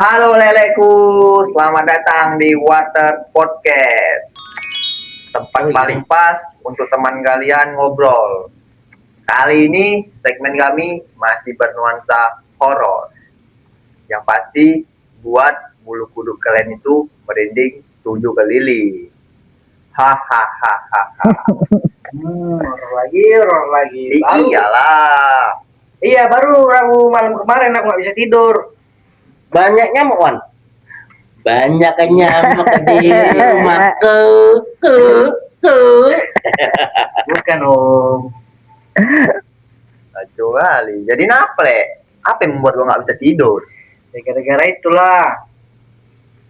Halo leleku, selamat datang di Water Podcast. Tempat paling pas untuk teman kalian ngobrol. Kali ini segmen kami masih bernuansa horor. Yang pasti buat bulu kuduk kalian itu merinding 7 keliling. Hahaha. Horor lagi. Iyalah. Iya, baru Rabu malam kemarin aku nggak bisa tidur. Banyak nyamuk, Wan. Banyak nyamuk di rumahku. Bukan, Om. Aduh kali. Jadi naple? Apa yang membuat lo nggak bisa tidur? Ya, gara-gara itulah.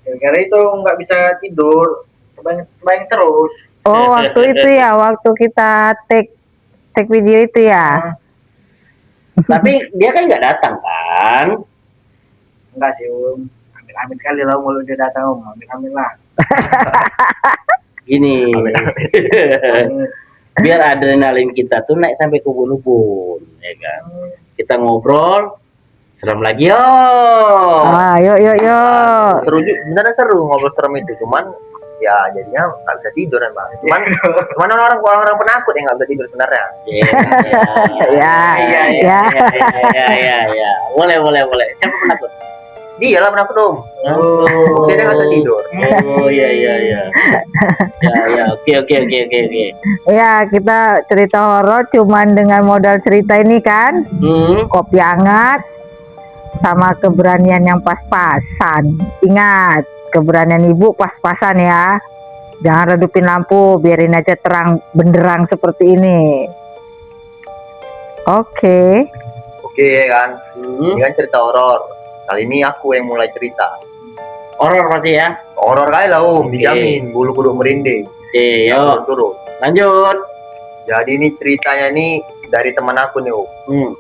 Gara-gara itu nggak bisa tidur. Bayang terus. Oh, waktu itu ya, waktu kita take video itu ya. Tapi dia kan nggak datang kan? Enggak sih, Om. Amit-amit kali lah kalau dia datang, Om. Amit-amit lah. Gini. Biar adrenalin kita tuh naik sampai ke ubun-ubun, ya kan? Kita ngobrol, serem lagi yo. Yuk. Seru juga, beneran seru ngobrol serem itu. Cuman ya jadinya nggak bisa tidur kan bang. Cuman orang penakut yang nggak bisa tidur sebenarnya. Ya. Boleh. Siapa penakut? Dia lah penakut om. Oh, Dia nggak bisa tidur. Oh iya. Ya, oke. Ya, kita cerita horor cuman dengan modal cerita ini kan. Kopi hangat sama keberanian yang pas-pasan. Ingat, keberanian ibu pas-pasan ya. Jangan redupin lampu, biarin aja terang benderang seperti ini. Oke kan. Ini kan cerita horor. Kali ini aku yang mulai cerita. Horor berarti ya? Horor kali lah om, dijamin bulu kuduk merinding. Yuk. Turun. Lanjut. Jadi ini ceritanya nih dari teman aku nih om.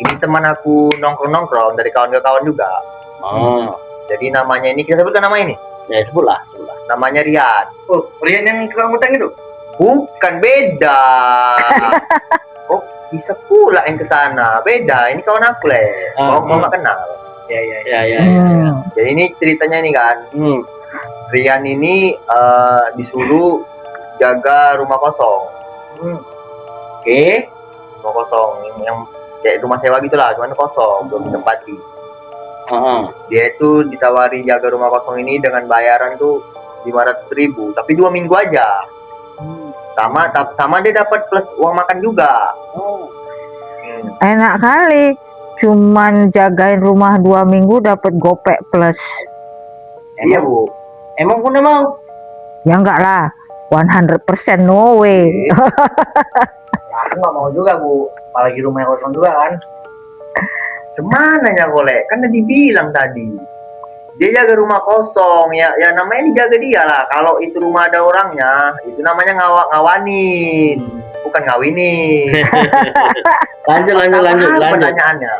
Ini teman aku nongkrong dari kawan ke kawan juga. Jadi namanya ini, kita sebutkan nama ini. Ya sebutlah. Namanya Rian. Oh, Rian yang tukang utang itu? Bukan, beda. Oh, bisa pula yang ke sana. Beda, ini kawan aku le. Mau nggak kenal. Ya. Jadi ini ceritanya nih kan. Rian ini disuruh jaga rumah kosong. Oke. Rumah kosong yang kayak rumah sewa gitulah, cuman kosong, belum ditempati. Dia itu ditawari jaga rumah kosong ini dengan bayaran tuh 500.000, tapi 2 minggu aja. Sama dia dapat plus uang makan juga. Enak kali, cuman jagain rumah 2 minggu dapat gopek plus. Iya bu. Emang Bunda mau? Ya enggak lah, 100% no way. Aku nggak mau juga bu, apalagi rumah kosong juga kan. Cuman nanya golek, kan udah dibilang tadi dia jaga rumah kosong, ya namanya dijaga dia lah. Kalau itu rumah ada orangnya, itu namanya ngawanin, bukan ngawinin. Lanjut. Pertanyaannya.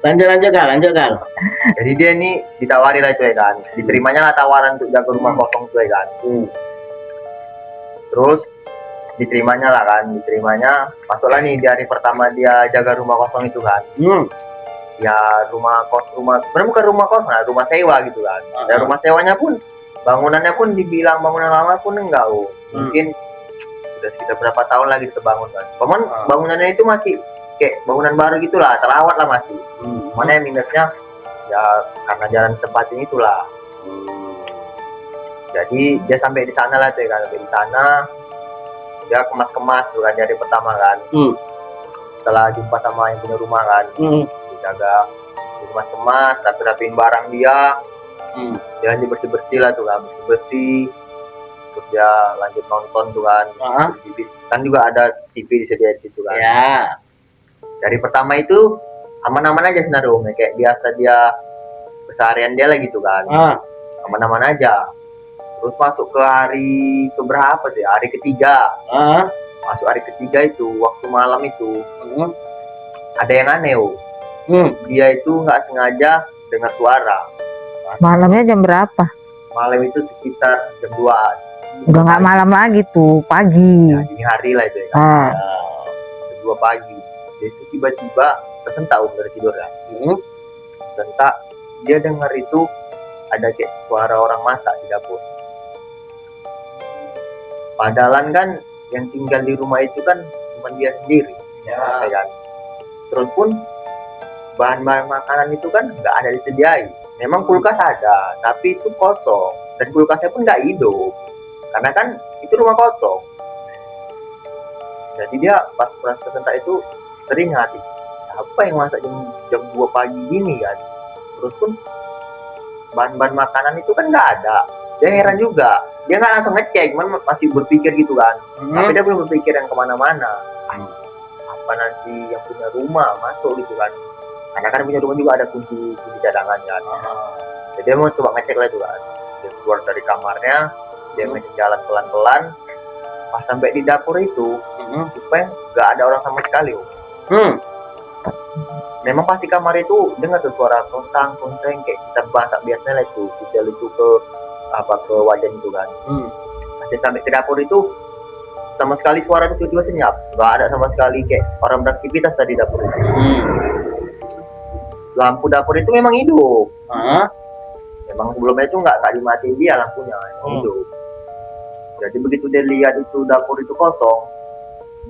Lanjut Kal. Jadi dia nih ditawari lah itu ya kan, diterimanya lah tawaran untuk jaga rumah kosong itu ya kan. Terus diterimanya, masuklah nih di hari pertama dia jaga rumah kosong itu kan. Ya rumah bukan rumah kos, rumah sewa gitu kan. Dan rumah sewanya pun bangunannya pun dibilang bangunan lama pun enggak mungkin sudah sekitar berapa tahun lagi terbangun kan. Bangunannya itu masih kayak bangunan baru gitulah, terawat lah masih. Mana yang minusnya ya karena jalan tempat ini itulah. Jadi dia sampai di sana lah tuh kan, sampai di sana dia kemas tuh kan dari pertama kan. Setelah jumpa sama yang punya rumah kan. Jaga kemas rapiin barang dia. Dia lanjut bersih lah tuh kan, bersih terus dia lanjut nonton tuh kan. Kan juga ada TV disediain di situ kan. Dari pertama itu aman-aman aja sebenarnya, kayak biasa dia keseharian dia lah gitu kan. Aman-aman aja. Terus masuk ke hari keberapa sih, hari ketiga. Masuk hari ketiga itu waktu malam itu ada yang aneh. Dia itu nggak sengaja dengar suara. Malamnya jam berapa? Malam itu sekitar jam 2-an. Udah nggak malam lagi tuh, pagi. Ya, dini hari lah itu ya kan. Jam 2 pagi. Dia itu tiba-tiba tersentak dari tidur kan. Tersentak, dia dengar itu ada kayak suara orang masak di dapur. Padahal kan yang tinggal di rumah itu kan cuma dia sendiri, ya kan. Terus pun bahan-bahan makanan itu kan nggak ada disediai. Memang kulkas ada, tapi itu kosong dan kulkasnya pun nggak hidup, karena kan itu rumah kosong. Jadi dia pas merasa tentang itu sering hati, apa yang masak jam 2 pagi gini kan. Terus pun bahan-bahan makanan itu kan nggak ada. Dia heran juga, dia nggak langsung ngecek, cuman masih berpikir gitu kan. Tapi dia belum berpikir yang kemana-mana. Apa nanti yang punya rumah masuk gitu kan, karena kan punya rumah juga ada kunci cadangan kan. Jadi dia mau coba ngecek lah itu kan. Dia keluar dari kamarnya, dia ngecek jalan pelan-pelan. Pas sampai di dapur itu, supaya nggak ada orang sama sekali. Memang pasti kamar itu dengar tuh suara tontang-tonteng kayak kita masak biasanya lah itu, kita itu ke wajan itu kan. Pas sampai ke dapur itu sama sekali suara itu tiba-tiba senyap, nggak ada sama sekali kayak orang beraktivitas tadi dapur itu. Lampu dapur itu memang hidup. Memang sebelumnya itu nggak dimatiin dia lampunya, hidup. Jadi begitu dia lihat itu dapur itu kosong,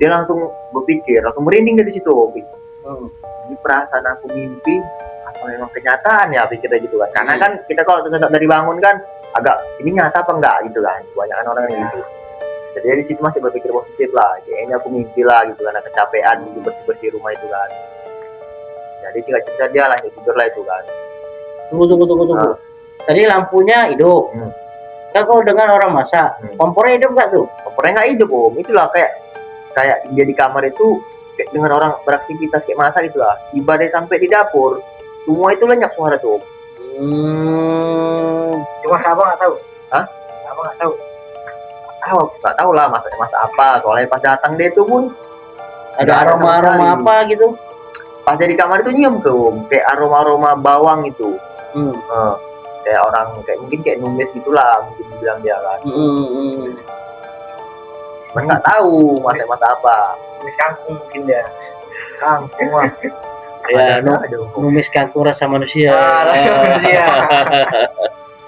dia langsung berpikir, langsung merinding dari situ. Ini perasaan aku mimpi atau memang kenyataan ya, pikirnya gitu kan. Karena kan kita kalau tersentak dari bangun kan agak ini nyata apa enggak gitu kan, kebanyakan orang yang gitu. Jadi di situ masih berpikir positif lah, kayaknya aku mimpi lah gitu karena kecapean gitu bersih rumah itu kan. Jadi singkat cerita dia lanjut tidur lah itu kan. Tunggu. Tadi lampunya hidup. Kan kalau dengan orang masak, kompornya hidup nggak tuh? Kompornya nggak hidup om, itulah kayak dia di kamar itu kayak dengan orang beraktivitas kayak masak gitu lah. Tiba dia sampai di dapur, semua itu lenyap suara tuh om. Cuma Sabang nggak tahu? Sabang nggak tahu. Nggak tahu lah masak apa. Soalnya pas datang dia tuh pun ada aroma apa gitu. Pas dari kamar itu nyium tuh om, kayak aroma bawang itu. Kayak orang mungkin kayak numis gitulah, mungkin bilang dia kan. Cuman nggak tahu masak apa. Numis kangkung mungkin dia. Kangkung mah. Ya, numis kangkung rasa manusia.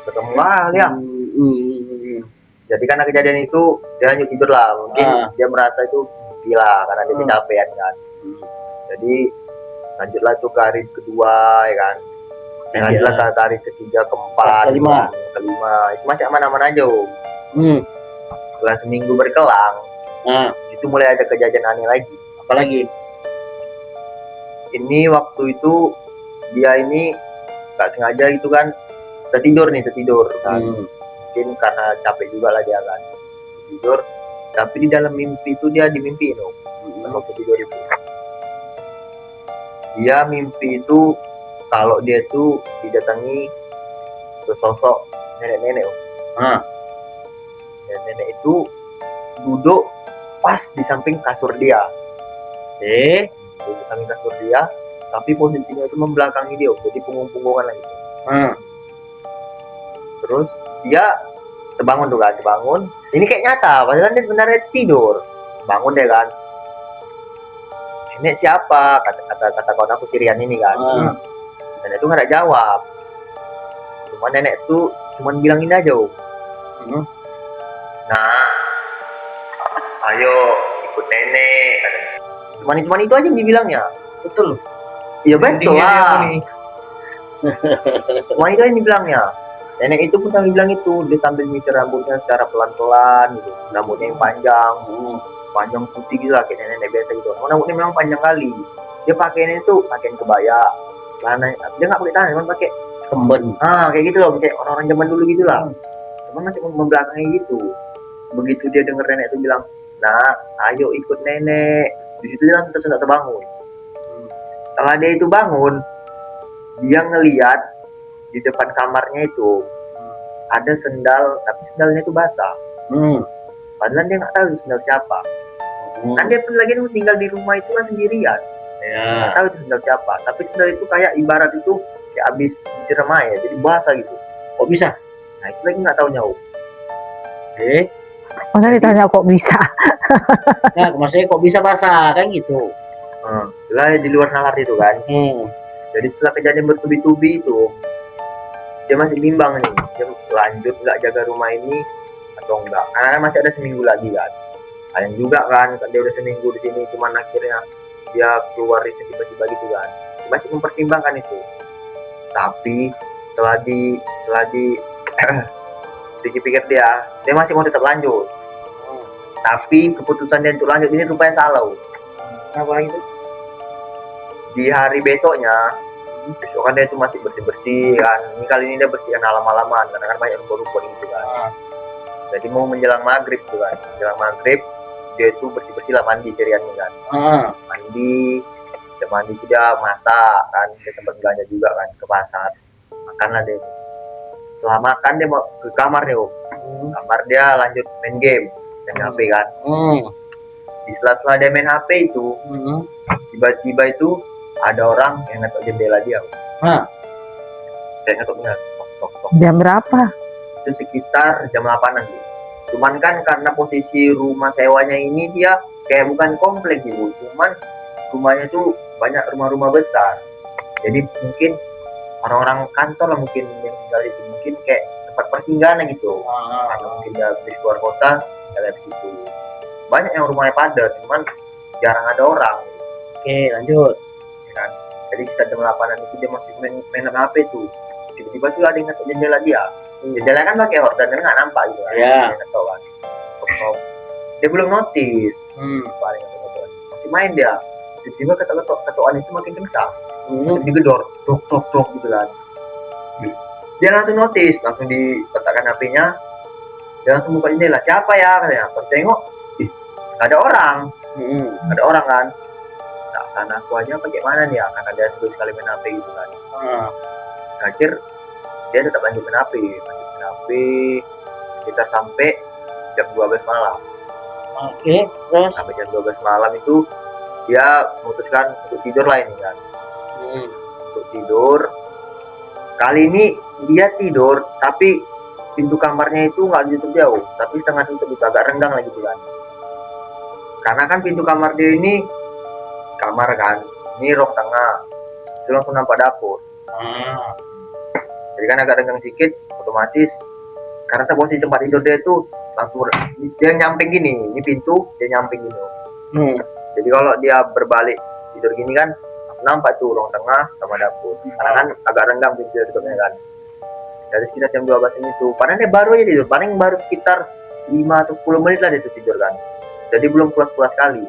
Ketemu lah ya. Jadi karena kejadian itu dia lanjut tidur lah. Mungkin dia merasa itu gila karena dia kecapean kan. Jadi lanjutlah tuh ke hari kedua ya kan. Lanjutlah ke hari ketiga, keempat, kelima. Itu masih aman-aman aja om. Setelah seminggu berkelang, itu mulai ada kejadian aneh lagi. Apalagi? Ini waktu itu dia ini nggak sengaja gitu kan tertidur kan. Mungkin karena capek juga lah dia kan tidur, tapi di dalam mimpi itu dia dimimpiin om. Waktu tidur itu dia mimpi itu kalau dia tuh didatangi sesosok nenek-nenek om. Nenek itu duduk pas di samping kasur dia. Di samping kasur dia, tapi posisinya itu membelakangi dia, jadi punggung-punggungan lagi. Terus dia terbangun. Ini kayak nyata, padahal dia sebenarnya tidur. Bangun deh kan. Nenek siapa? Kata kawan aku Sirian ini kan. Nenek itu nggak jawab. Nenek tuh cuman bilangin aja om. Nah, ayo ikut nenek. Cuman itu aja yang dibilangnya. Betul. Iya betul lah. Cuman itu aja yang dibilangnya. Nenek itu pun sambil bilang itu, dia sambil nyisir rambutnya secara pelan-pelan gitu. Rambutnya yang panjang putih gitu lah kayak nenek biasa gitu. Rambutnya memang panjang kali. Dia pakainya itu pakaian kebaya. Celana, dia nggak pakai tangan, cuma pakai kemben. Kayak gitu loh, kayak orang-orang zaman dulu gitu lah. Cuman masih membelakangi gitu. Begitu dia denger nenek itu bilang, nah ayo ikut nenek. Di situ dia langsung terbangun. Setelah dia itu bangun, dia ngelihat di depan kamarnya itu ada sendal, tapi sendalnya itu basah. Padahal dia nggak tahu sendal siapa. Kan dia pun lagi tinggal di rumah itu kan sendirian. Nggak tahu itu sendal siapa. Tapi sendal itu kayak ibarat itu kayak habis disiram air, jadi basah gitu. Kok bisa? Nah itu lagi nggak tahu nyau. Masa ditanya kok bisa? Nah, maksudnya kok bisa basah kan gitu. Lah di luar nalar itu kan. Jadi setelah kejadian bertubi-tubi itu, dia masih bimbang nih, dia lanjut nggak jaga rumah ini atau enggak, karena kan masih ada seminggu lagi kan. Kalian juga kan dia udah seminggu di sini, cuman akhirnya dia keluar riset tiba-tiba gitu kan, dia masih mempertimbangkan itu. Tapi setelah di pikir-pikir dia masih mau tetap lanjut. Tapi keputusan dia untuk lanjut ini rupanya salah. Apa gitu? Di hari besoknya, besok kan dia itu masih bersih kan. Ini kali ini dia bersihkan halaman-halaman karena kan banyak rumput-rumput gitu kan. Jadi mau menjelang maghrib tuh kan, menjelang maghrib dia itu bersih-bersih lah, mandi serian nih kan. Mandi itu dia masak kan, dia tempat belanja juga kan, ke pasar. Makanlah dia. Setelah makan dia mau ke kamar nih, kamar dia lanjut main game, main HP kan. Di setelah dia main HP itu, tiba-tiba itu ada orang yang ngetok jendela dia. Kayak ngetoknya tok. Jam berapa? Itu sekitar jam 8-an gitu. Cuman kan karena posisi rumah sewanya ini dia kayak bukan kompleks gitu, cuman rumahnya tuh banyak rumah-rumah besar. Jadi mungkin orang-orang kantor lah mungkin yang tinggal itu, mungkin kayak tempat persinggahan gitu. Karena mungkin dia habis keluar kota, kita lihat gitu. Banyak yang rumahnya padat, cuman jarang ada orang. Oke, lanjut. Ya kan? Jadi kita jam 8-an itu dia masih main HP tuh. Tiba-tiba tuh ada yang ngetok jendela dia. Jendela kan pakai horden, dan nggak nampak gitu kan. Ya. Ngetok kan. Dia belum notice. Paling masih main dia. Tiba-tiba ketokan itu makin kencang. Digedor, tok gitu kan. Dia langsung notice, langsung diletakkan HP-nya. Dia langsung buka jendela. Siapa ya katanya? Pas tengok, nggak ada orang. Ada orang kan. Nah, sana aku aja pakai mana nih ya? Karena dia terus sekali main HP gitu kan. Akhir dia tetap lanjut main HP. Kita sampai jam 12 malam. Oke, terus Sampai jam 12 malam itu dia memutuskan untuk tidur lah ini kan. Untuk tidur. Kali ini dia tidur, tapi pintu kamarnya itu nggak ditutup jauh, tapi setengah tutup itu, agak renggang lagi gitu kan. Karena kan pintu kamar dia ini kamar kan, ini ruang tengah, itu langsung nampak dapur. Jadi kan agak renggang sedikit, otomatis karena posisi tempat tidur dia itu langsung dia nyamping gini, ini pintu dia nyamping gini. Jadi kalau dia berbalik tidur gini kan nampak tuh ruang tengah sama dapur, karena kan agak renggang pintu tutupnya kan. Dari sekitar jam 12 ini tuh, padahal dia baru aja tidur, paling baru sekitar 5 atau 10 menit lah dia tuh tidur kan. Jadi belum puas-puas sekali.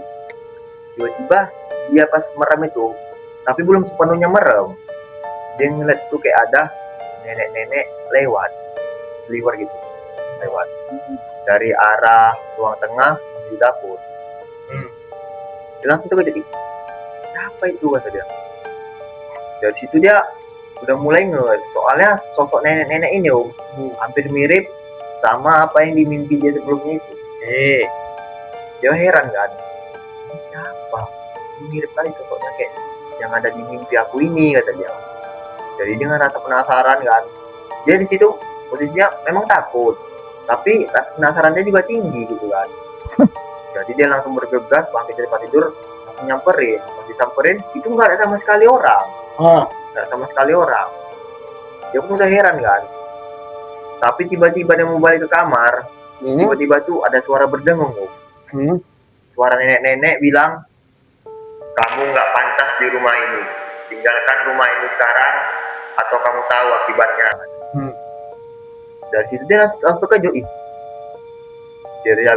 Tiba-tiba dia pas merem itu, tapi belum sepenuhnya merem, dia ngeliat tuh kayak ada nenek-nenek lewat gitu, lewat dari arah ruang tengah di dapur. Dia langsung terkejut, siapa itu kata dia. Dari situ dia udah mulai soalnya sosok nenek-nenek ini hampir mirip sama apa yang dimimpi dia sebelumnya itu. Dia heran kan, ini siapa? Ini mirip kali sosoknya kayak yang ada di mimpi aku ini kata dia. Jadi dengan rasa penasaran kan, dia di situ posisinya memang takut, tapi rasa penasarannya juga tinggi gitu kan. Jadi dia langsung bergegas bangkit dari tempat tidur, langsung nyamperin. Pas disamperin itu nggak ada sama sekali orang. Nggak sama sekali orang. Dia pun udah heran kan. Tapi tiba-tiba dia mau balik ke kamar, tiba-tiba tuh ada suara berdengung. Suara nenek-nenek bilang, kamu nggak pantas di rumah ini. Tinggalkan rumah ini sekarang, atau kamu tahu akibatnya. Dari situ dia langsung terkejut.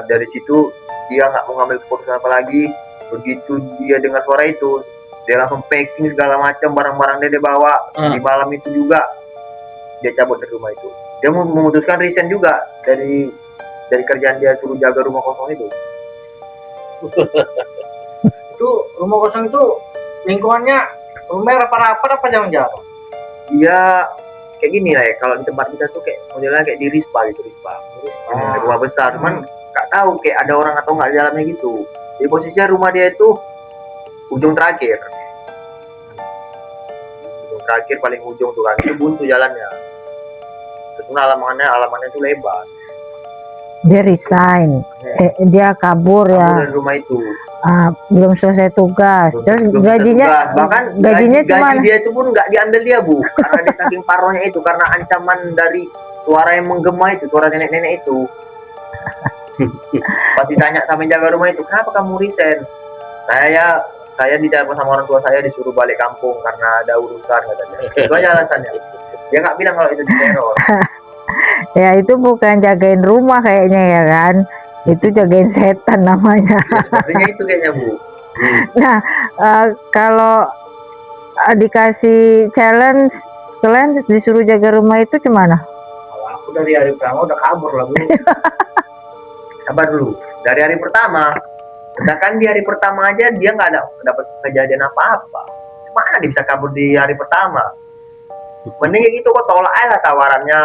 Dari situ dia nggak mau ngambil keputusan apa lagi. Begitu dia dengar suara itu, dia langsung packing segala macam barang-barang dia bawa. Di malam itu juga dia cabut dari rumah itu. Dia memutuskan resign juga dari kerjaan dia suruh jaga rumah kosong itu. Itu rumah kosong itu lingkungannya rumah rapat-rapat apa jarang-jarang? Dia kayak gini lah ya, kalau di tempat kita tuh kayak modelnya kayak di Rispa gitu, rumah besar, cuman nggak tahu kayak ada orang atau nggak di dalamnya gitu. Jadi posisinya rumah dia itu ujung terakhir paling ujung tuh kan, itu buntu jalannya. Terus alamannya itu lebar. Dia resign. Dia kabur ya. Dari rumah itu. Belum selesai tugas. Terus Belum gajinya tugas. Bahkan gajinya gaji dia itu pun nggak diambil dia, Bu, karena dia saking parnonya itu, karena ancaman dari suara yang menggema itu, suara nenek-nenek itu. Pas ditanya sama yang jaga rumah itu, kenapa kamu resign? Saya ditelepon sama orang tua saya, disuruh balik kampung karena ada urusan, katanya. Itu aja alasannya. Dia nggak bilang kalau itu diteror. Ya itu bukan jagain rumah kayaknya ya kan, itu jagain setan namanya. Ya, sepertinya itu kayaknya, Bu. Nah, kalau dikasih challenge, kalian disuruh jaga rumah itu gimana? Aku dari hari pertama udah kabur lah, Bu. Sabar dulu. Dari hari pertama, sedangkan di hari pertama aja dia nggak ada dapat kejadian apa-apa. Mana dia bisa kabur di hari pertama? Mending kayak gitu kok tolak aja lah tawarannya.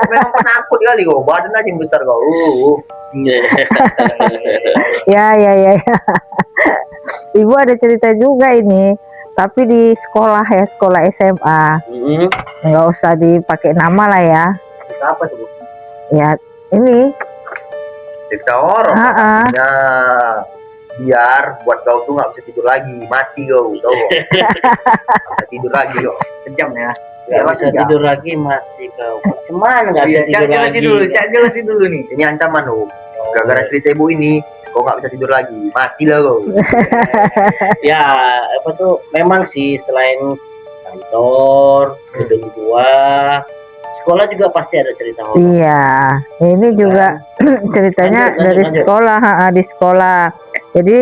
Memang penakut kali kok, badan aja yang besar kok. Ya. Ibu ada cerita juga ini, tapi di sekolah ya, sekolah SMA. Nggak usah dipakai nama lah ya. Apa tuh, Bu? Ya ini. Cerita horor. Ya, biar buat kau tuh nggak bisa tidur lagi, mati kau, tau? Nggak bisa tidur lagi kau, kejam ya. Nggak bisa tidur lagi, mati kau. Cuman nggak bisa tidur lagi. Jelasin dulu nih. Ini ancaman loh. Gara-gara cerita ibu ini, kau nggak bisa tidur lagi, mati lah kau. Ya, apa tuh? Memang sih selain kantor, gedung tua, sekolah juga pasti ada cerita horor. Iya, ini juga ceritanya dari sekolah, di sekolah. Jadi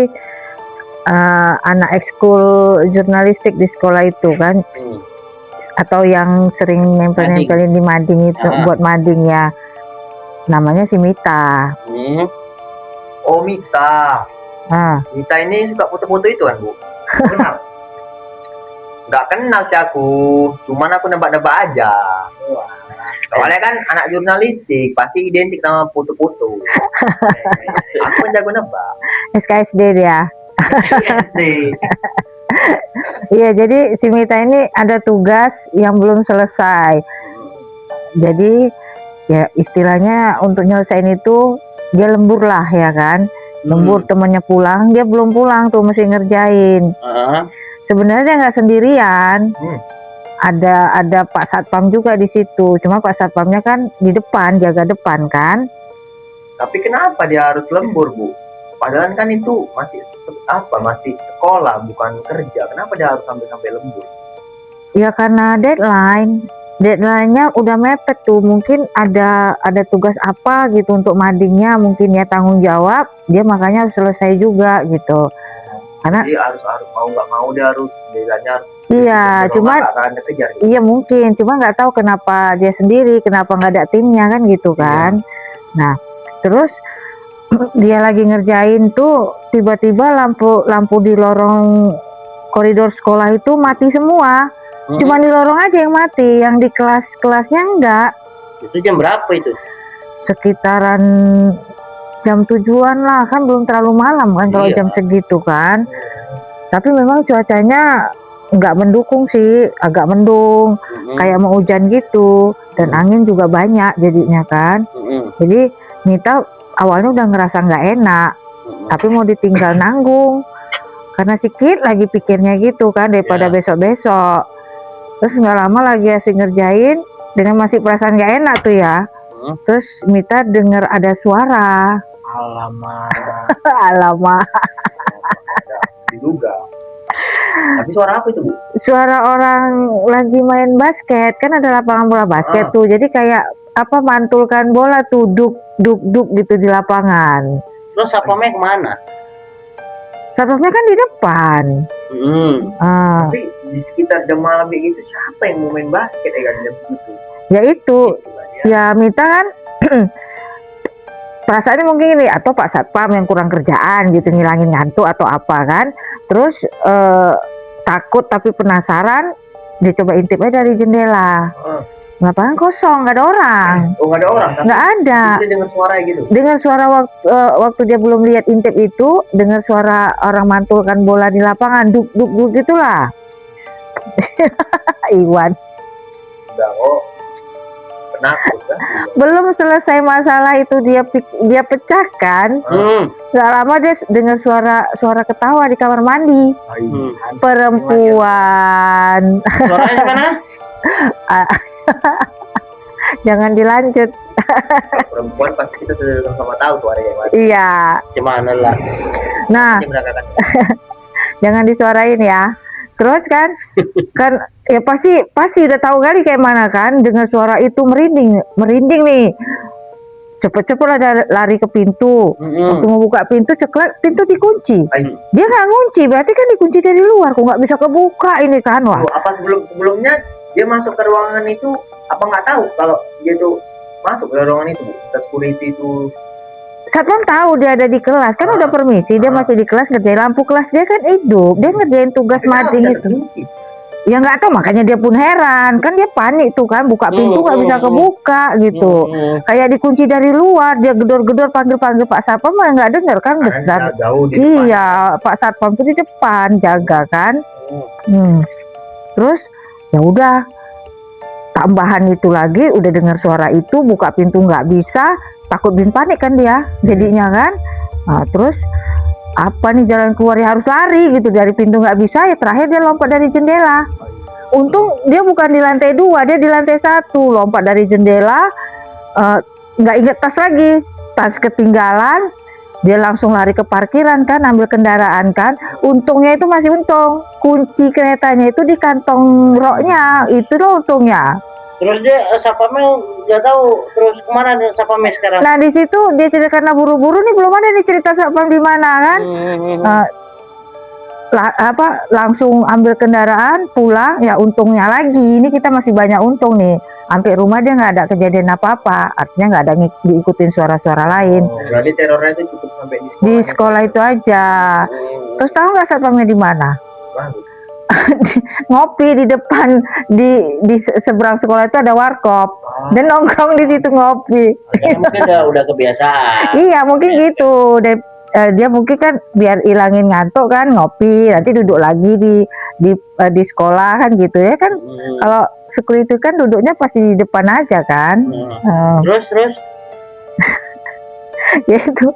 anak ekskul jurnalistik di sekolah itu kan, atau yang sering nempel-nempelin di mading itu, buat mading ya. Namanya si Mita. Oh, Mita. Mita ini suka foto-foto itu kan, Bu? Kenal? Nggak kenal sih aku, cuman aku nebak-nebak aja. Soalnya kan anak jurnalistik pasti identik sama foto-foto. Aku kan jago nebak. SKSD dia. SKSD. Iya, jadi si Mita ini ada tugas yang belum selesai. Jadi ya istilahnya untuk nyelesain itu dia lembur lah ya kan. Lembur, temannya pulang, dia belum pulang tuh, mesti ngerjain. Sebenarnya dia nggak sendirian. Ada Pak Satpam juga di situ. Cuma Pak Satpamnya kan di depan, jaga depan kan. Tapi kenapa dia harus lembur, Bu? Padahal kan itu masih sekolah, bukan kerja. Kenapa dia harus sampai lembur? Ya karena deadline-nya udah mepet tuh. Mungkin ada tugas apa gitu untuk madingnya, mungkin ya tanggung jawab. Dia makanya harus selesai juga gitu. Karena jadi harus mau nggak mau dia harus deadline-nya. Iya, cuma iya mungkin, cuma nggak tahu kenapa dia sendiri, kenapa nggak ada timnya kan gitu kan. Nah, terus dia lagi ngerjain tuh, tiba-tiba lampu di lorong koridor sekolah itu mati semua. Cuma di lorong aja yang mati, yang di kelasnya enggak. Itu jam berapa itu? Sekitaran jam 7-an lah, kan belum terlalu malam kan kalau jam segitu kan. Tapi memang cuacanya nggak mendukung sih, agak mendung, kayak mau hujan gitu, dan angin juga banyak jadinya kan. Jadi Mita awalnya udah ngerasa nggak enak, tapi mau ditinggal nanggung karena sikit lagi pikirnya gitu kan, daripada besok-besok. Terus nggak lama lagi asik ngerjain, dengan masih perasaan nggak enak tuh ya. Terus Mita dengar ada suara. Alamak. Diduga. Tapi suara apa itu, Bu? Suara orang lagi main basket, kan ada lapangan bola basket tuh. Jadi kayak apa, mantulkan bola tuh, duk gitu di lapangan. Terus satpamnya kemana? Satpamnya kan di depan. Tapi di sekitar jam malam kayak gitu, siapa yang mau main basket ya kan jam gitu? Ya itu, ya Mita kan perasaannya mungkin ini, atau Pak Satpam yang kurang kerjaan gitu, ngilangin ngantuk atau apa kan. Terus takut tapi penasaran, dia coba intip aja dari jendela. Lapangan kosong, nggak ada orang. Oh, nggak ada orang? Nggak ada. Dia dengar suara gitu? Dengar suara waktu dia belum lihat intip itu, dengar suara orang mantulkan bola di lapangan, duk gitulah. Iwan. Udah kok. penakut kan. Belum selesai masalah itu dia pecahkan. Gak lama dia dengar suara ketawa di kamar mandi. Perempuan. Suaranya mana? Jangan dilanjut. Perempuan pasti kita sudah sama tahu suaranya yang mana. Iya. Gimana lah? Nah, jangan disuarain ya. Terus kan ya pasti udah tahu kali kayak mana kan, dengar suara itu merinding nih. Cepet-cepet ada lari ke pintu. Waktu mau buka pintu, ceklek, pintu dikunci. Dia nggak ngunci, berarti kan dikunci dari luar, kok nggak bisa kebuka ini kan. Wah. Apa sebelumnya dia masuk ke ruangan itu, apa nggak tahu kalau dia tuh masuk ke ruangan itu, security itu. Satpam tahu dia ada di kelas, kan udah permisi, dia masih di kelas ngerjain lampu kelas, dia kan hidup, dia ngerjain tugas mading itu. Ya nggak tahu, makanya dia pun heran, kan dia panik tuh kan, buka pintu nggak bisa kebuka gitu. Kayak dikunci dari luar, dia gedor-gedor panggil Pak Satpam malah nggak dengar kan, besar. Iya, Pak Satpam tuh di depan jaga kan. Terus ya udah, tambahan itu lagi, udah dengar suara itu, buka pintu nggak bisa. Takut bin panik kan dia jadinya kan. Nah, terus apa nih jalan keluarnya, harus lari gitu, dari pintu nggak bisa, ya terakhir dia lompat dari jendela. Untung dia bukan di lantai 2, dia di lantai 1, lompat dari jendela. Nggak inget tas lagi, tas ketinggalan, dia langsung lari ke parkiran kan, ambil kendaraan kan. Untungnya itu masih untung, kunci keretanya itu di kantong roknya, itu loh untungnya. Terus dia satpamnya nggak tahu terus kemana satpamnya sekarang. Nah di situ dia cerita karena buru-buru nih, belum ada nih cerita satpam di mana kan. Langsung ambil kendaraan pulang, ya untungnya lagi ini kita masih banyak untung nih, sampai rumah dia nggak ada kejadian apa-apa, artinya nggak ada diikutin suara-suara lain. Berarti terornya itu cukup sampai di sekolah itu aja. Terus tahu nggak satpamnya di mana? Ngopi di depan, di seberang sekolah itu ada warkop, dan nongkrong di situ ngopi. Mungkin udah kebiasaan. Iya mungkin gitu. Dia mungkin kan biar ilangin ngantuk kan, ngopi, nanti duduk lagi di sekolah kan gitu ya kan. Kalau security kan duduknya pasti di depan aja kan. Terus ya itu,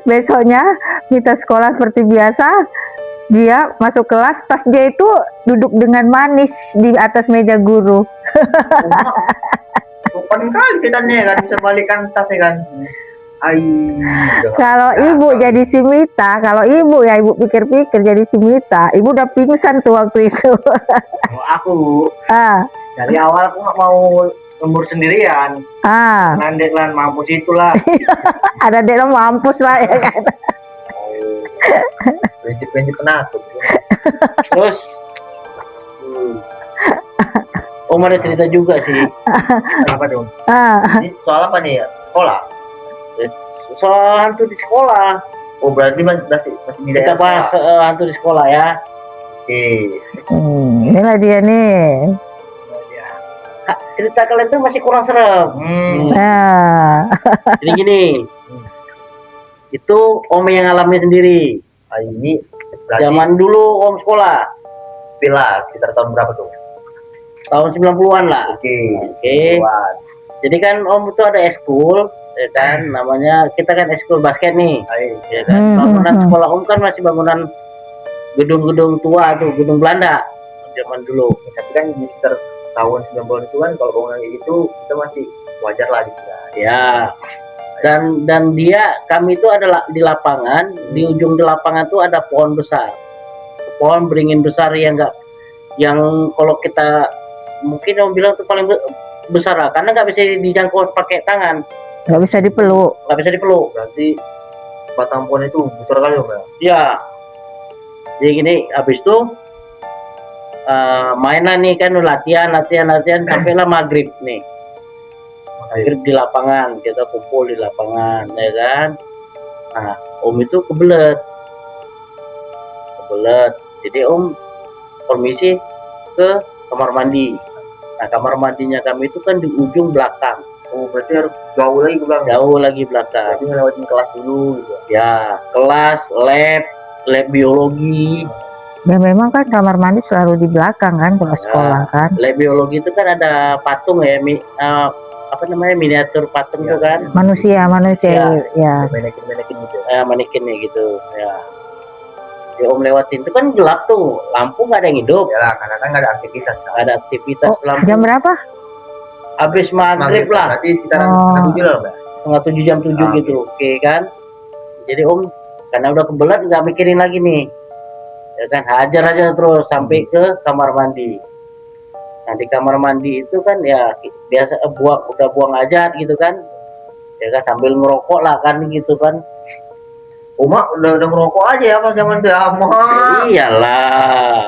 besoknya kita sekolah seperti biasa. Dia masuk kelas, tas dia itu duduk dengan manis di atas meja guru. Sopan kali setannya kan, bisa balikan tasnya kan. Kalau ibu jadi si Mita, kalau ibu ya ibu pikir-pikir jadi si Mita, ibu udah pingsan tuh waktu itu. Aku dari awal aku nggak mau lembur sendirian. Nanti lah mampus itulah. Ada dek mampus lah ya kan. Prinsip penakut. Terus Om ada cerita juga sih. Apa dong? Ini soal apa nih ya? Sekolah? Soal hantu di sekolah. Oh berarti masih di kita bahas hantu di sekolah ya. Oke. Inilah dia nih. Cerita kalian tuh masih kurang serem. Jadi gini. Itu Om yang ngalamin sendiri. Ini zaman dulu Om sekolah. Bila sekitar tahun berapa tuh? Tahun 90-an lah. Oke. Jadi kan Om itu ada eskul, ya kan, namanya kita kan eskul basket nih. Ya kan. Bangunan sekolah Om kan masih bangunan gedung-gedung tua tuh, gedung Belanda zaman dulu. Tapi kan di sekitar tahun 90-an itu kan kalau bangunan itu kita masih wajar lah gitu. Ya. Dan kami itu adalah di lapangan, di ujung di lapangan tuh ada pohon besar, pohon beringin besar yang kalau kita mungkin Om bilang tuh paling besar lah, karena nggak bisa dijangkau pakai tangan, nggak bisa dipeluk. Berarti batang pohon itu besar kali Om ya? Iya. Jadi gini, habis itu mainan nih kan, latihan sampailah maghrib nih. Akhir di lapangan, kita kumpul di lapangan ya kan. Nah Om itu kebelet, jadi Om permisi ke kamar mandi. Nah kamar mandinya kami itu kan di ujung belakang. Oh berarti harus jauh lagi belakang. Berarti ngelewatin kelas dulu gitu ya, kelas, lab biologi. Ya memang kan kamar mandi selalu di belakang kan kalau sekolah kan. Lab biologi itu kan ada patung ya, apa namanya, miniatur patung Ya. tuh kan, manusia ya. Manekin gitu. manekinnya gitu ya. Jadi Om lewatin itu kan gelap tuh, lampu nggak ada yang hidup, Ya lah, karena kan nggak ada aktivitas. Kan? nggak ada aktivitas, Oh, lampu jam berapa? habis maghrib lah, Berarti sekitaran Oh. setengah 7 lah, Mbak. setengah 7 jam 7 Ah, gitu, oke kan. Jadi Om karena udah kebelat nggak mikirin lagi nih, ya kan, hajar aja terus sampai ke kamar mandi. Nah di kamar mandi itu kan ya biasa udah buang hajat gitu kan, ya kan, sambil ngerokok lah kan gitu kan. Uma udah ngerokok aja ya pas zaman dia Iyalah.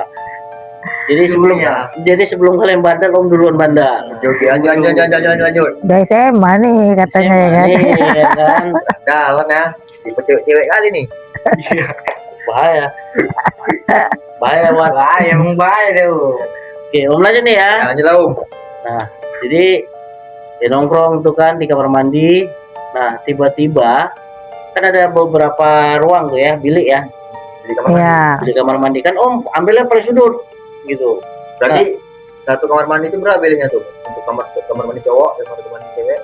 Jadi sebelum kalian bandel, Om duluan bandel. Oke, lanjut. Udah SMA nih katanya ya kan. Ya kan. Jalan ya. Tipe cewek kali nih. Bahaya. Bahaya buat. Bahaya, emang bahaya deh. Oke, Om lanjut nih ya. Lanjut lah, Om. Nah, jadi dia nongkrong tuh kan di kamar mandi. Nah, tiba-tiba kan ada beberapa ruang tuh ya, bilik ya. Di kamar mandi. Ya. Di kamar mandi kan Om ambilnya paling sudut gitu. Berarti satu kamar mandi itu berapa biliknya tuh? Untuk kamar mandi cowok dan kamar mandi cewek?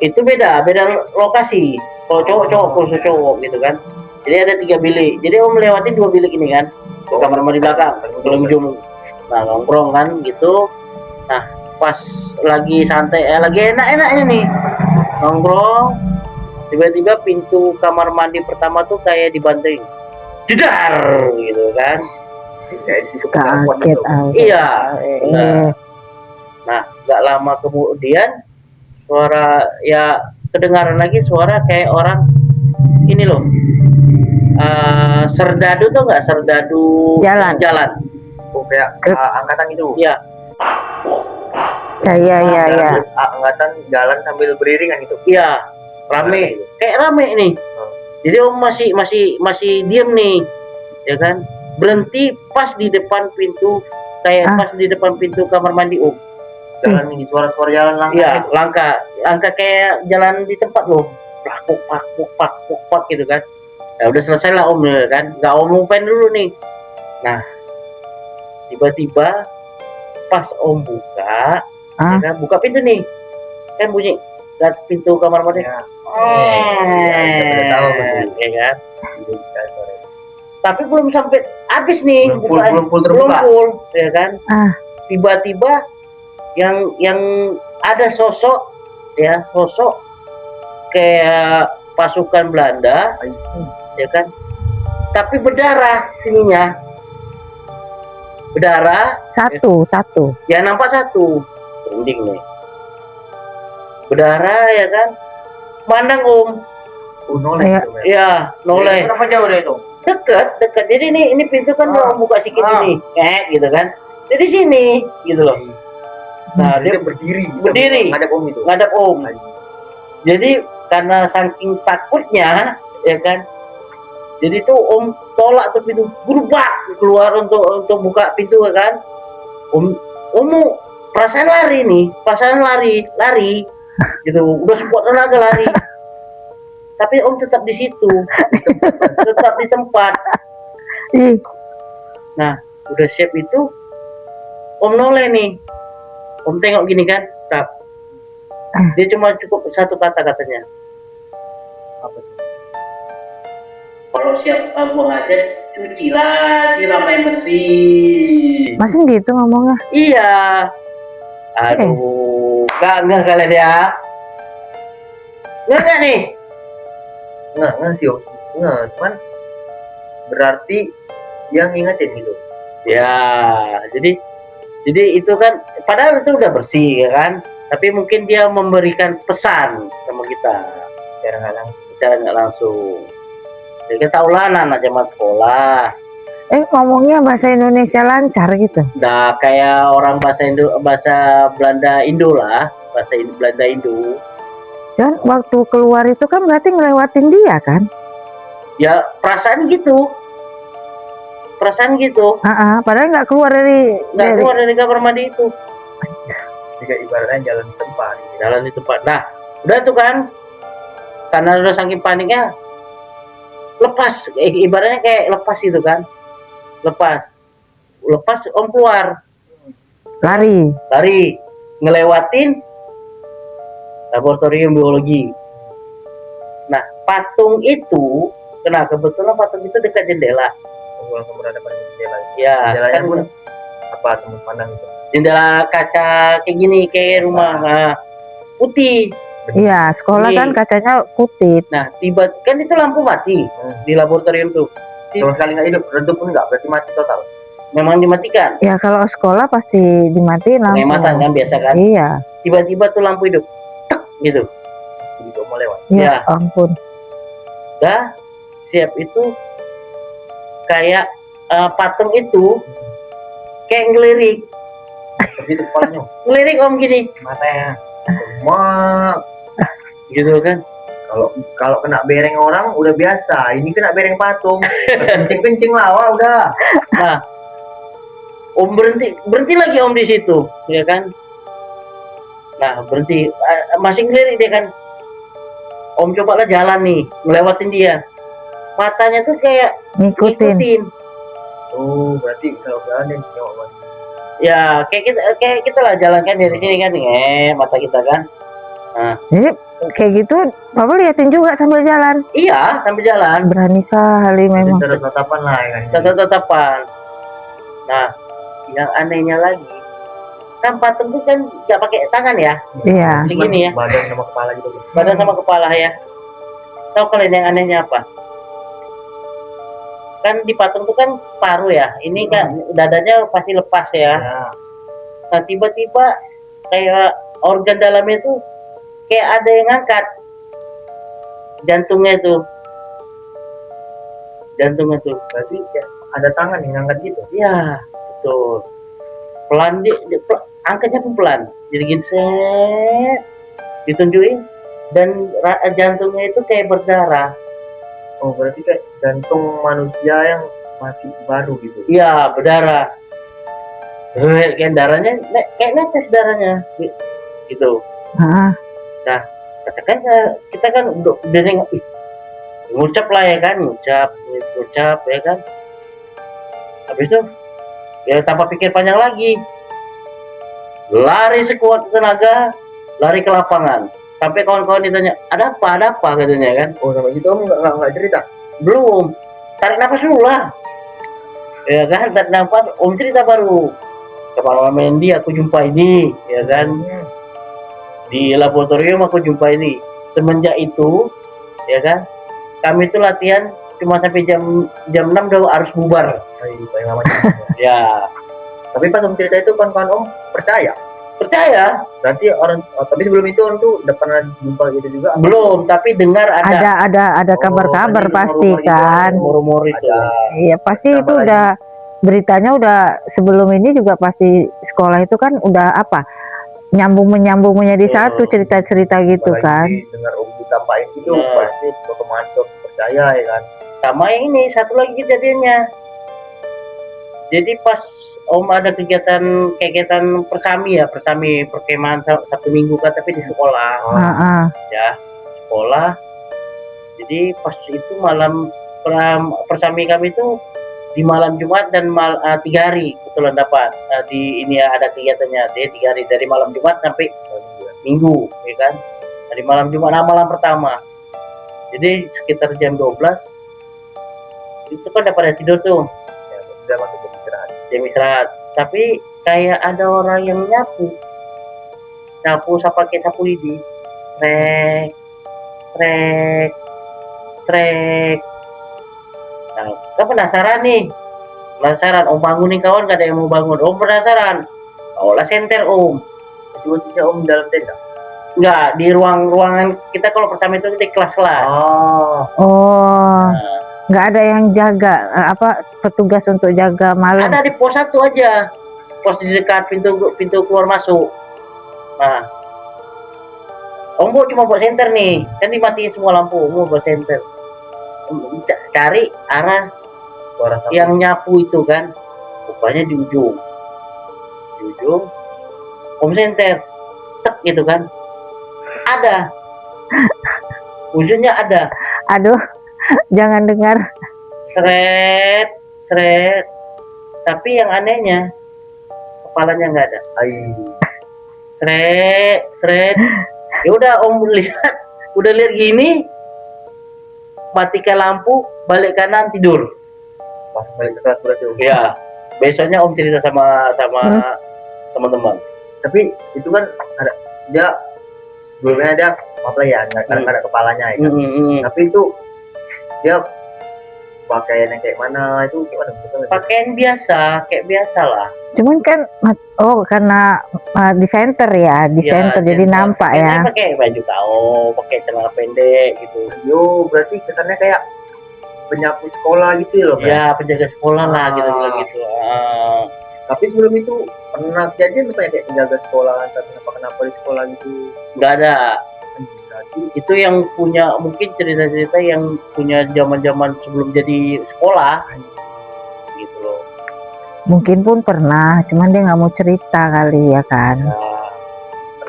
Itu beda lokasi. Kalau cowok khusus cowok gitu kan. Jadi ada 3 bilik. Jadi Om lewatin 2 bilik ini kan. Ke kamar mandi belakang, ke ujung. Nah, nongkrong kan gitu. Nah, pas lagi santai, lagi enak-enaknya nih nongkrong, tiba-tiba pintu kamar mandi pertama tuh kayak dibanting, jedar gitu kan. Kaget aku. Iya. Eh, Nah, nggak lama kemudian suara ya kedengaran lagi, suara kayak orang ini loh, serdadu tuh nggak, serdadu Jalan. Oh, kayak angkatan gitu. Iya. ya. Angkatan jalan sambil beriringan gitu. Iya, rame, kayak rame nih. Jadi Om masih diem nih, ya kan? Berhenti pas di depan pintu, kayak pas di depan pintu kamar mandi Om. Jalan ini suara-suara jalan langkah. Iya, gitu. langkah kayak jalan di tempat loh, pak gitu kan. Ya udah selesai lah Om ya kan, nggak Om lupain dulu nih. Nah, tiba-tiba pas Om buka, ya kan, buka pintu nih, kan bunyi dari pintu kamar mandi. Ya. Tahu ya kan. Tapi belum sampai habis nih, belum full terbuka. ya kan. Tiba-tiba yang ada sosok kayak pasukan Belanda, ya kan. Tapi berdarah sininya. Berdarah. Satu. Ya nampak satu. Merinding nih. Berdarah ya kan. Mandang Om. Iya. Ya, noleh. Berapa jauh deh itu? Dekat. Jadi ini pintu kan Om buka sedikit ini, gitu kan. Jadi sini, gitu loh. Nah, dia berdiri. Ngadap Om. Jadi karena saking takutnya, ya kan. Jadi tuh Om tolak tuh pintu, berubah keluar untuk buka pintu kan. Om perasaan lari, gitu. Udah sekuat tenaga lari. Tapi Om tetap di situ, tetap di tempat. Nah, udah siap itu, Om noleh nih. Om tengok gini kan, tap. Dia cuma cukup satu kata katanya. Apa tuh? Kalau siap buang aja, cucilah, siram air mesin. Masih gitu ngomongnya. Iya. Aduh, enggak kalian ya. Enggak nih. Nggak sih, Om. Nggak, cuman berarti yang ngingetin gitu. Ya, jadi itu kan padahal itu udah bersih ya kan, tapi mungkin dia memberikan pesan sama kita secara nggak langsung. Jadi kita tahu lah anak zaman sekolah. Ngomongnya bahasa Indonesia lancar gitu. Udah kayak orang bahasa Belanda Indo lah, bahasa Belanda Indo. Dan waktu keluar itu kan berarti ngelewatin dia kan? Ya perasaan gitu. Padahal nggak keluar dari kamar mandi itu. Jika ibaratnya jalan di tempat. Nah, udah tuh kan, karena udah saking paniknya, lepas, ibaratnya kayak lepas gitu kan, lepas Om keluar, lari. ngelewatin laboratorium biologi. Nah, patung itu, kebetulan patung itu dekat jendela. Langsung berhadapan dengan jendela. Ya, Jendelanya kan pun apa teman pandang itu? jendela kaca kayak gini, kayak rumah putih. Iya, sekolah Ini. kan kacanya putih. Nah, kan itu lampu mati di laboratorium tuh. Sama sekali nggak hidup, redup pun nggak, berarti mati total. Memang dimatikan. Ya kalau sekolah pasti dimatiin lampu. Penghematan kan biasa kan. Iya. Tiba-tiba tuh lampu hidup, tek gitu. Begitu mau lewat. Ya ampun. Dah siap itu kayak patung itu kayak ngelirik. Begitu kepalanya. Ngelirik om gini. Matanya. Mak. Gitu kan. Kalau kena bereng orang udah biasa, ini kena bereng patung. Kencing lah, wah udah. Nah, om berhenti lagi om di situ, ya kan? Nah, berhenti, masih ngelirik dia kan. Om cobalah jalan nih, ngelewatin dia. Matanya tuh kayak ngikutin. Oh, berarti kalau jalan nengok. Ya, kayak kita lah jalan kan dari sini kan, mata kita kan. Nah, jadi kayak gitu, Bapak liatin juga sambil jalan. Iya, sambil jalan. Berani kali memang. Tatapan lah ya kan. Tatapan. Nah, yang anehnya lagi, kan patung itu kan nggak pakai tangan ya? Iya. Segini ya. Badan sama kepala gitu. Badan sama kepala ya. Tahu kalian yang anehnya apa? Kan di patung itu kan separuh ya. Ini kan dadanya pasti lepas ya. Nah, tiba-tiba kayak organ dalamnya itu kayak ada yang ngangkat jantungnya tuh. Berarti kayak ada tangan yang ngangkat gitu. Iya, betul. Pelan angkatnya pun pelan. Jadi gini set ditunjukin dan jantungnya itu kayak berdarah. Oh, berarti kayak jantung manusia yang masih baru gitu. Iya, berdarah. Kayak darahnya kayak netes darahnya gitu. Nah, Kan kita kan udah nengok, ngucap lah ya kan, ngucap ya kan. Habis itu ya tanpa pikir panjang lagi, lari sekuat tenaga, lari ke lapangan. Sampai kawan-kawan ditanya, ada apa katanya kan. Oh, sampai gitu om nggak cerita? Belum, tarik nafas dulu lah. Ya kan, tarik nafas, om cerita baru. Kepala Mendi aku jumpa ini, ya kan. Di laboratorium aku jumpa ini. Semenjak itu, ya kan, kami itu latihan cuma sampai jam 6 udah harus bubar. Paling lama. Ya. Tapi pas om cerita itu kawan-kawan om percaya. Berarti tapi sebelum itu orang tuh udah pernah jumpa gitu juga? Belum, tapi dengar ada kabar-kabar pasti kan. Rumor itu. Iya, pasti itu udah beritanya udah sebelum ini juga pasti sekolah itu kan udah nyambung menjadi satu cerita-cerita gitu kan. Dengar om ditampain gitu pasti otomatis percaya ya kan. Sama yang ini satu lagi kejadiannya. Jadi pas om ada kegiatan persami perkemahan Sabtu Minggu kan, tapi di sekolah. Ya, sekolah. Jadi pas itu malam persami kami itu di malam Jumat dan 3 hari kebetulan dapat. Di ini ada kegiatannya, dia 3 hari dari malam Jumat sampai Minggu, ya kan? Dari malam Jumat malam pertama. Jadi sekitar jam 12 itu kan udah pada tidur tuh. Udah masuk jam istirahat. Tapi kayak ada orang yang nyapu pakai sapu lidi, srek. Nah, kan penasaran om bangunin kawan, gak ada yang mau bangun. Om penasaran, olah senter om. Cuma om dalam tenda? Enggak, di ruangan kita kalau bersama itu di kelas-kelas. Nggak ada yang jaga petugas untuk jaga malam. Ada di pos 1 aja, pos di dekat pintu keluar masuk. Nah, om cuma buat senter nih, kan dimatiin semua lampu, om buat senter, cari arah yang nyapu itu kan, rupanya di ujung om senter, tek gitu kan, ada ujungnya ada. Aduh, jangan dengar. Sret. Tapi yang anehnya kepalanya nggak ada. Ai. Sret. Ya udah Om udah lihat gini, matikan lampu, balik kanan tidur. Pas balik ke kelas berarti. Ya, besoknya Om cerita sama teman-teman. Tapi itu kan ada dia dulunya ada apa ya, nggak ada kepalanya ya kan. Tapi itu dia pakaiannya kayak mana, itu gimana? Pakaian biasa, kayak biasa lah. Cuman kan karena di center ya, di center jadi nampak ya. Pakai baju kaos, pakai celana pendek gitu. Yo, berarti kesannya kayak penyapu sekolah gitu loh. Ya, penjaga sekolah lah gitu. Tapi sebelum itu pernah kejadian apa ya kayak penjaga sekolah tapi kenapa di sekolah gitu? Nggak ada. Itu yang punya mungkin cerita-cerita yang punya zaman-zaman sebelum jadi sekolah gitu loh. Mungkin pun pernah, cuman dia nggak mau cerita kali ya kan.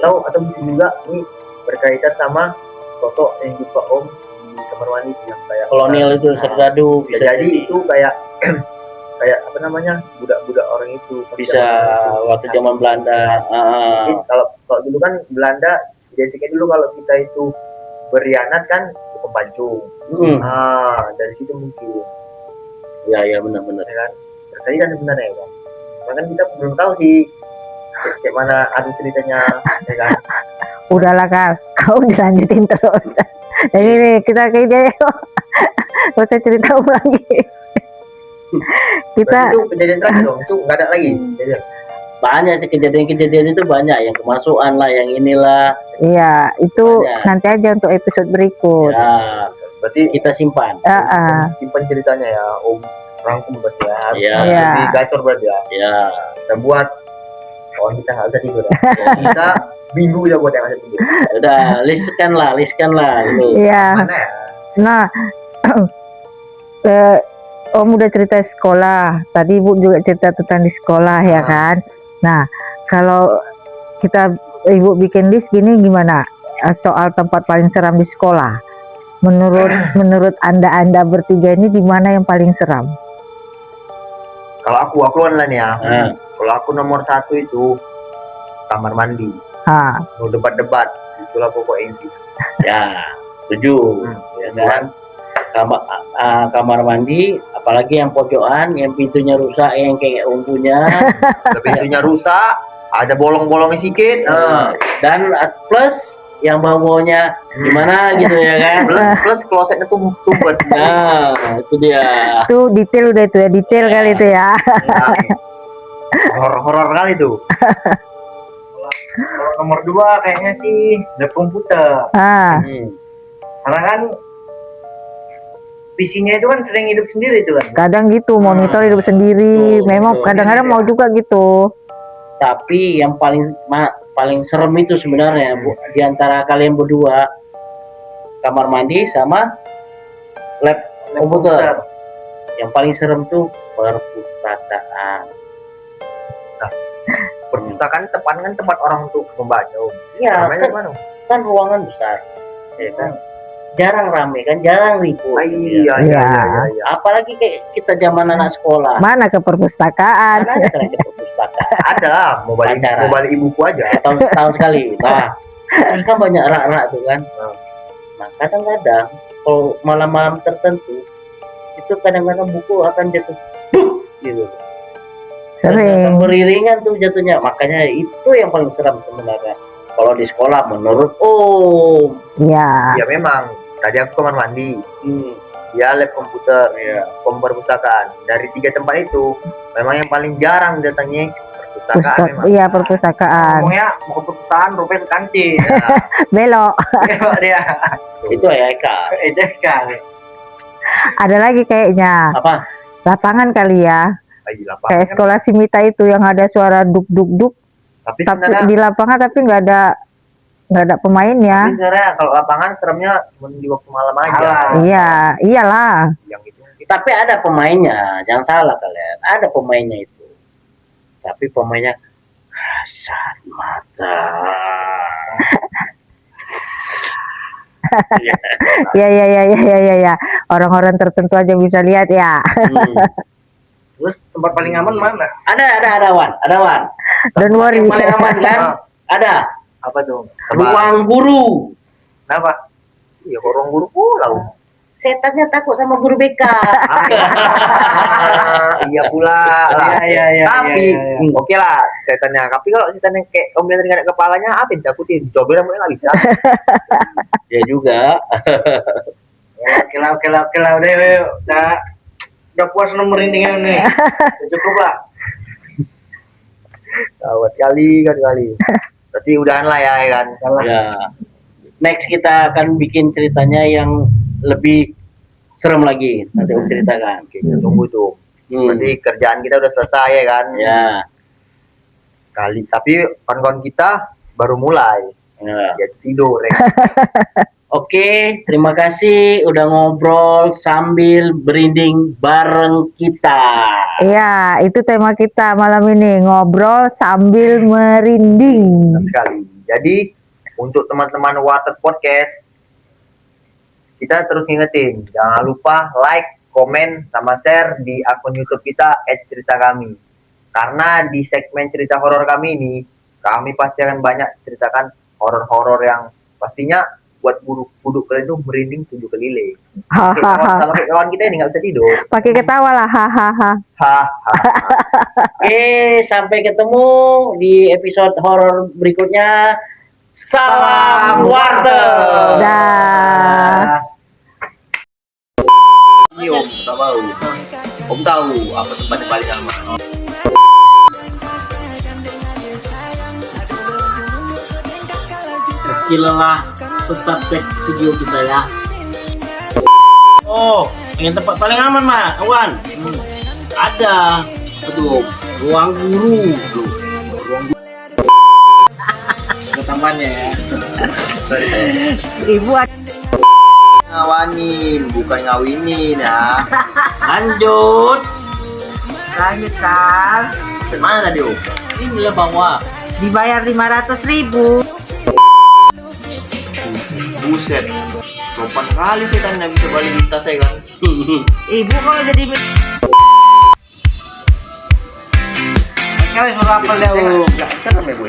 Atau bisa juga ini berkaitan sama foto yang juga Om di kamar mandi yang kayak kolonel itu serdadu bisa jadi itu kayak kayak apa namanya budak-budak orang itu bisa waktu zaman Belanda. Kalau dulu kan Belanda identiknya dulu kalau kita itu berkhianat kan hukum pancung. Dari situ mungkin. Ya benar-benar. Ya kan? Berkaitan sebenarnya kan. Bahkan kita belum tahu sih kayak mana ada ceritanya, ya kan. Udahlah kau dilanjutin terus. Jadi ini kita kayak dia. Gak usah cerita lagi. Kita itu kejadian terakhir dong, itu nggak ada lagi kejadian. Banyak sih kejadian itu banyak yang kemasukan lah, yang inilah. Iya, itu banyak. Nanti aja untuk episode berikut. Ya, berarti kita simpan. Simpan ceritanya ya, Om rangkum berarti ya. Iya. Lebih gacor berarti ya. Iya. Kita buat kita nggak bisa tidur ya. Bisa minggu ya buat yang ada tidur. Udah, listkan lah gitu. Iya. Mana ya? Nah, Om udah cerita sekolah, tadi Ibu juga cerita tentang di sekolah ya kan. Nah, kalau Ibu bikin list gini gimana soal tempat paling seram di sekolah? Menurut anda bertiga ini di mana yang paling seram? Kalau aku online ya. Kalau aku nomor 1 itu kamar mandi. Mau debat-debat, itulah pokoknya inti. Ya, setuju. Ya kan? Kamar mandi, apalagi yang pojokan, yang pintunya rusak, yang kayak umpunya. Pintunya rusak, ada bolong-bolongnya sedikit. Dan plus yang bawahnya gimana gitu ya kan. Plus klosetnya tuh tumpet. Nah, itu dia. Itu detail udah itu ya, detail kali itu ya. Horor kali tuh. Kalau nomor 2 kayaknya sih lab komputer. Karena kan PC-nya itu kan sering hidup sendiri itu kan. Kadang gitu, monitor hidup sendiri. Memang kadang-kadang mau juga gitu. Tapi yang paling serem itu sebenarnya di antara kalian berdua, kamar mandi sama lab komputer. Yang paling serem tuh perpustakaan. Nah, perpustakaan kan tempat orang untuk membaca. Iya, kan ruangan besar. Ya kan? Jarang rame kan, jarang ribut. Iya. Apalagi kayak kita zaman anak sekolah. Mana ke perpustakaan? Mana ada ke perpustakaan? Ada lah, mau balik ibuku aja. Setahun sekali. Nah, kan banyak rak-rak tuh kan. Nah, kadang-kadang kalau malam-malam tertentu itu kadang-kadang buku akan jatuh, gitu. Sering. Beriringan tuh jatuhnya. Makanya itu yang paling seram sebenarnya. Kalau di sekolah menurut Om. Iya. Ya memang. Tadi aku kamar mandi, dia lab komputer, perpustakaan. Dari 3 tempat itu, memang yang paling jarang datangnya perpustakaan. Iya, perpustakaan. Ngomongnya mau ke perpustakaan, rupanya ke kantin. Belok. Dia. Itu Eka. Ada lagi kayaknya. Apa? Lapangan kali ya. Kayak sekolah Simita itu yang ada suara duk. Tapi di lapangan tapi nggak ada pemainnya. Tapi sebenarnya kalau lapangan seremnya cuma di waktu malam aja. Iya, iyalah. Tapi ada pemainnya, jangan salah kalian. Ada pemainnya itu. Tapi pemainnya kasat mata. Ya. Orang-orang tertentu aja bisa lihat ya. Terus tempat paling aman mana? Ada Wan. Don't worry. Paling aman kan? Ada. Apa tuh? Ruang guru. Kenapa? Iya, ruang guru pula. Setannya takut sama guru BK. Iya pula lah. Iya. Tapi oke lah setannya. Tapi kalau setannya kayak kemudian nggak ada kepalanya, apa yang takutin? Coba namanya nggak bisa. Ya juga. Oke lah. Udah puas merindingnya nih. Cukup lah. Gawat kali. Berarti udahan lah ya kan. Ya. Next kita akan bikin ceritanya yang lebih serem lagi. Nanti Om ceritakan. Oke, kita tunggu tuh. Berarti kerjaan kita udah selesai ya kan? Ya. Tapi kawan-kawan kita baru mulai. Ya. Dia tidur ya. Oke, terima kasih udah ngobrol sambil berinding bareng kita. Iya, itu tema kita malam ini, ngobrol sambil merinding. Benar sekali. Jadi untuk teman-teman Waters Podcast, kita terus ngingetin, jangan lupa like, komen, sama share di akun YouTube kita @cerita_kami. Karena di segmen cerita horor kami ini, kami pasti akan banyak ceritakan horor-horor yang pastinya buat buduk kalian tuh merinding 7 keliling. Sama kayak kawan kita ini nggak bisa tidur. Pakai ketawa lah, hahaha. Oke, sampai ketemu di episode horor berikutnya. Salam Warteg. Dah. Ini Om, tak tahu. Om tahu apa tempat yang paling aman. Meski lelah, tetap cek video kita ya. Oh, ingin tempat paling aman mah, kawan. Ada, betul. Ruang guru. Ada tambahnya ya. Ibu Ngawanin, bukan ngawinin ya. Lanjut. lanjutkan. Mana tadi Om? Ini lah bawah. Dibayar 500.000. Buset. Sopan kali sih kan nggak bisa balik tas saya kan. Ibu kalau jadi Kali suara apa dah? Nggak serem ya Bu.